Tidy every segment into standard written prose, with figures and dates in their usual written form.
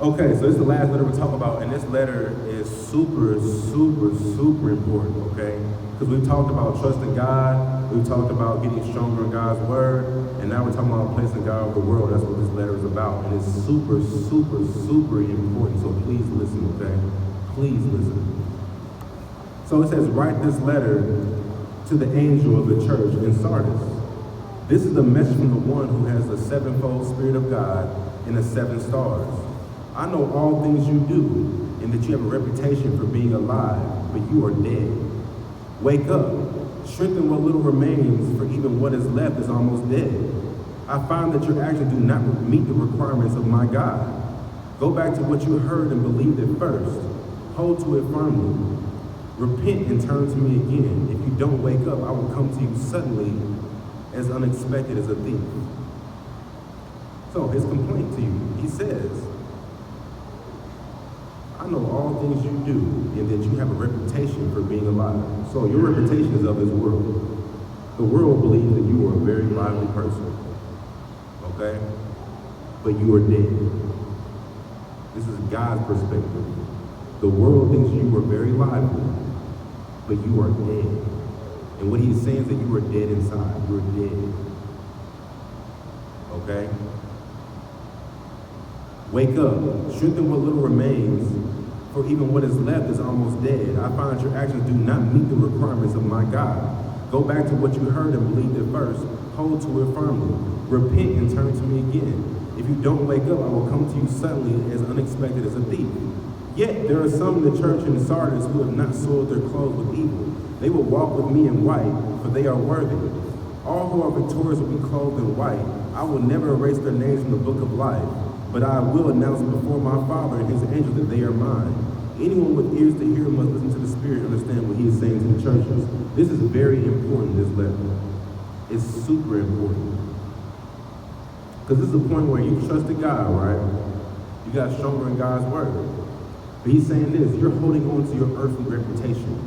Okay, so this is the last letter we're talking about, and this letter is super, super, super important, okay? Because we've talked about trusting God, we've talked about getting stronger in God's word, and now we're talking about placing God over the world. That's what this letter is about, and it's super, super, super important, so please listen, okay? Please listen. So it says, write this letter to the angel of the church in Sardis. This is the message from the one who has the sevenfold Spirit of God and the 7 stars. I know all things you do, and that you have a reputation for being alive, but you are dead. Wake up, strengthen what little remains, for even what is left is almost dead. I find that your actions do not meet the requirements of my God. Go back to what you heard and believed at first. Hold to it firmly. Repent and turn to me again. If you don't wake up, I will come to you suddenly, as unexpected as a thief. So his complaint to you, he says, I know all things you do, and that you have a reputation for being alive. So your reputation is of this world. The world believes that you are a very lively person, okay? But you are dead. This is God's perspective. The world thinks you are very lively, but you are dead. And what he's saying is that you are dead inside. You're dead. Okay? Wake up. Strengthen what little remains, for even what is left is almost dead. I find that your actions do not meet the requirements of my God. Go back to what you heard and believed at first. Hold to it firmly. Repent and turn to me again. If you don't wake up, I will come to you suddenly, as unexpected as a thief. Yet there are some in the church in Sardis who have not soiled their clothes with evil. They will walk with me in white, for they are worthy. All who are victorious will be clothed in white. I will never erase their names from the book of life, but I will announce before my Father and his angels that they are mine. Anyone with ears to hear must listen to the Spirit and understand what he is saying to the churches. This is very important, this letter. It's super important. Because this is the point where you trusted God, right? You got stronger in God's word. But he's saying this, you're holding on to your earthly reputation.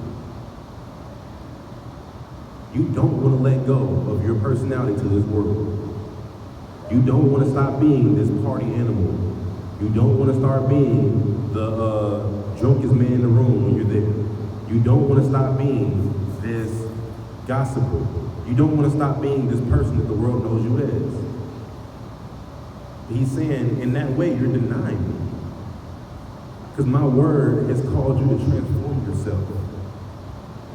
You don't want to let go of your personality to this world. You don't want to stop being this party animal. You don't want to start being the drunkest man in the room when you're there. You don't want to stop being this gossiper. You don't want to stop being this person that the world knows you as. He's saying, in that way, you're denying me. Because my word has called you to transform yourself.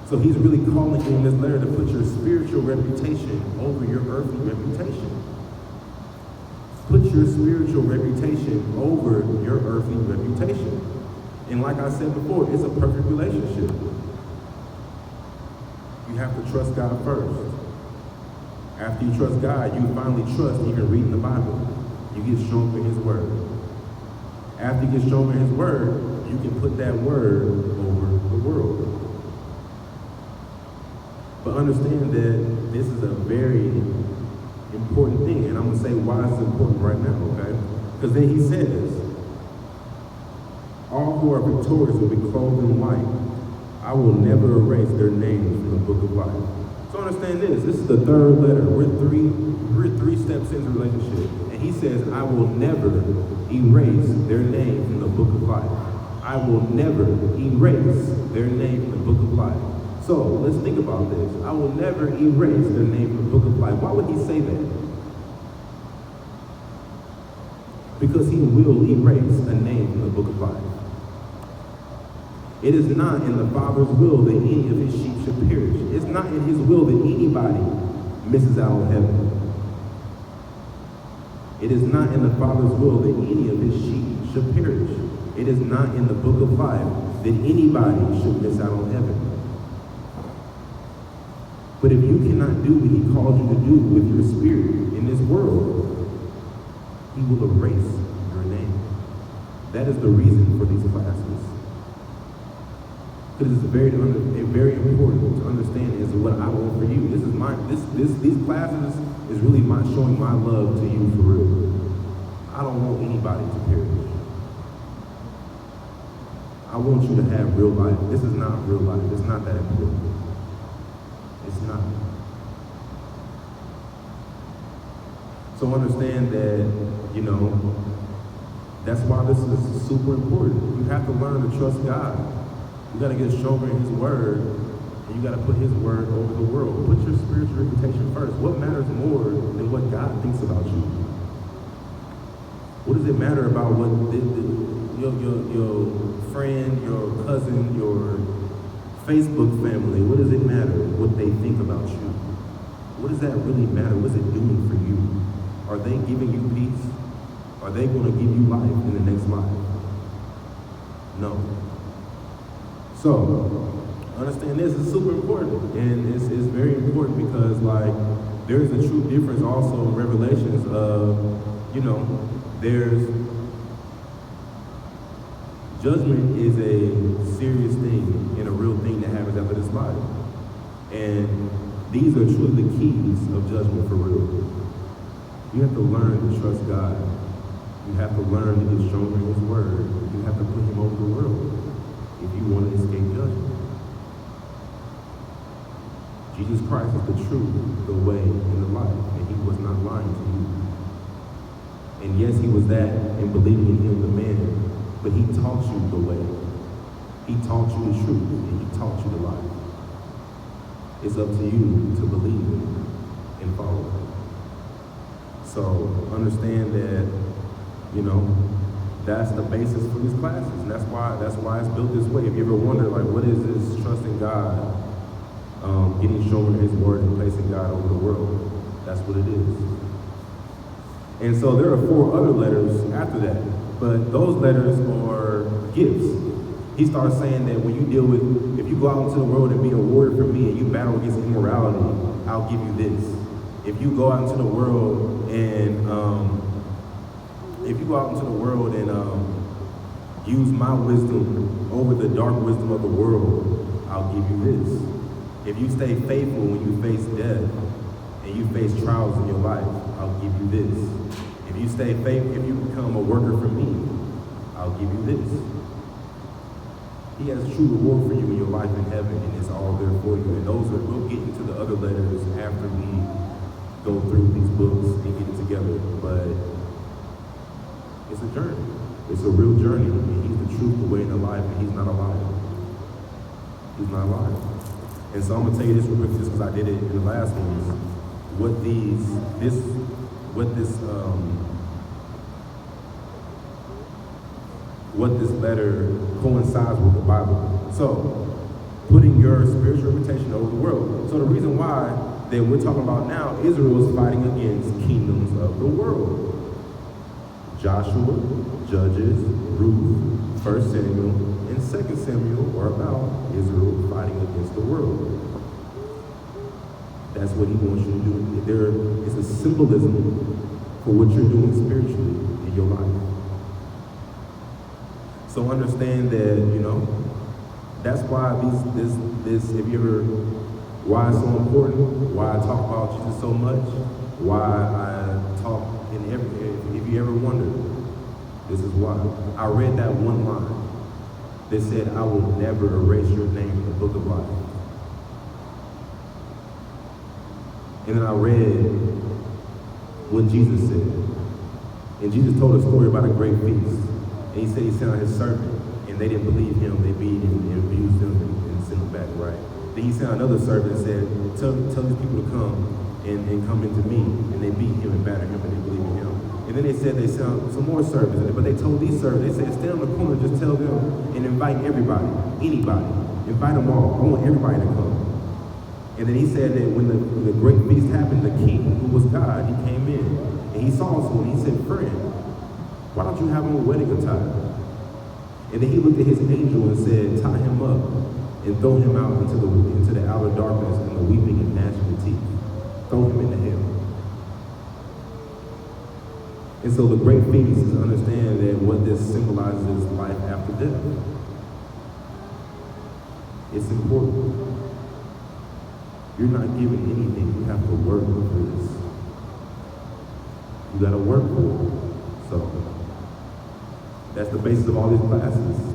So he's really calling you in this letter to put your spiritual reputation over your earthly reputation. Put your spiritual reputation over your earthly reputation. And like I said before, it's a perfect relationship. You have to trust God first. After you trust God, you finally trust even reading the Bible. You get stronger in his word. After you get stronger in his word, you can put that word over the world. But understand that this is a very important thing, and I'm going to say why it's important right now, okay? Because then he says, all who are victorious will be clothed in white. I will never erase their names from the book of life. So understand this is the third letter. We're three steps into the relationship. And he says, I will never erase their name from the book of life. I will never erase their name from the book of life. So let's think about this. I will never erase their name from the book of life. Why would he say that? Because he will erase a name from the book of life. It is not in the Father's will that any of his sheep should perish. It's not in his will that anybody misses out on heaven. It is not in the Father's will that any of his sheep should perish. It is not in the book of life that anybody should miss out on heaven. But if you cannot do what he called you to do with your spirit in this world, he will erase your name. That is the reason for these classes. Because it's very important to understand is what I want for you. These classes is really showing my love to you for real. I don't want anybody to perish. I want you to have real life. This is not real life. It's not that important. It's not. So understand that, That's why this is super important. You have to learn to trust God. You got to get stronger in his word, and you got to put his word over the world. Put your spiritual reputation first. What matters more than what God thinks about you? What does it matter about what your friend, your cousin, your Facebook family, what does it matter what they think about you? What does that really matter? What's it doing for you? Are they giving you peace? Are they going to give you life in the next life? No. So, understand this is super important, and it's very important because, like, there is a true difference also in Revelations of, there's judgment is a serious thing and a real thing that happens after this life. And these are truly the keys of judgment for real. You have to learn to trust God. You have to learn to get stronger in his word. You have to put him over the world if you want to escape judgment. Jesus Christ is the truth, the way, and the life, and he was not lying to you. And yes, he was that in believing in him, the man, but he taught you the way. He taught you the truth, and he taught you the life. It's up to you to believe it and follow it. So understand that, that's the basis for these classes, and that's why it's built this way. If you ever wonder, like, what is this trusting God, getting stronger in his word and placing God over the world, that's what it is. And so there are 4 other letters after that, but those letters are gifts. He starts saying that when you deal with, if you go out into the world and be a warrior for me and you battle against immorality, I'll give you this. If you go out into the world and use my wisdom over the dark wisdom of the world, I'll give you this. If you stay faithful when you face death and you face trials in your life, I'll give you this. If you stay faithful, if you become a worker for me, I'll give you this. He has a true reward for you in your life in heaven, and it's all there for you. And we'll get into the other letters after we go through these books and get it together. But it's a journey. It's a real journey. And he's the truth, the way, and the life, and he's not a liar. He's not a liar. And so I'm gonna tell you this real quick, just because I did it in the last one. What this letter coincides with the Bible. So, putting your spiritual reputation over the world. So the reason why that we're talking about now, Israel is fighting against kingdoms of the world. Joshua, Judges, Ruth, 1 Samuel, and 2 Samuel are about Israel fighting against the world. That's what he wants you to do. There is a symbolism for what you're doing spiritually in your life. So understand that, that's why why it's so important, why I talk about Jesus so much, why I talk if you ever wondered, this is why. I read that one line that said, I will never erase your name from the book of life. And then I read what Jesus said. And Jesus told a story about a great feast. And he said he sent out his servant, and they didn't believe him. They beat him and abused him and sent him back, right? Then he sent another servant and said, tell these people to come and come into me. And they beat him and battered him, and they believed in him. And then they said they sent some more servants, but they told these servants, they said, stand on the corner, just tell them, and invite everybody, anybody. Invite them all. I want everybody to come. And then he said that when the great feast happened, the king, who was God, he came in, and he saw someone, he said, friend, why don't you have on wedding attire? And then he looked at his angel and said, tie him up and throw him out into the outer darkness and the weeping and gnashing of teeth. Throw him into hell. And so the great feast is to understand that what this symbolizes is life after death. It's important. You're not given anything. You have to work for this. You got to work for it. So that's the basis of all these classes.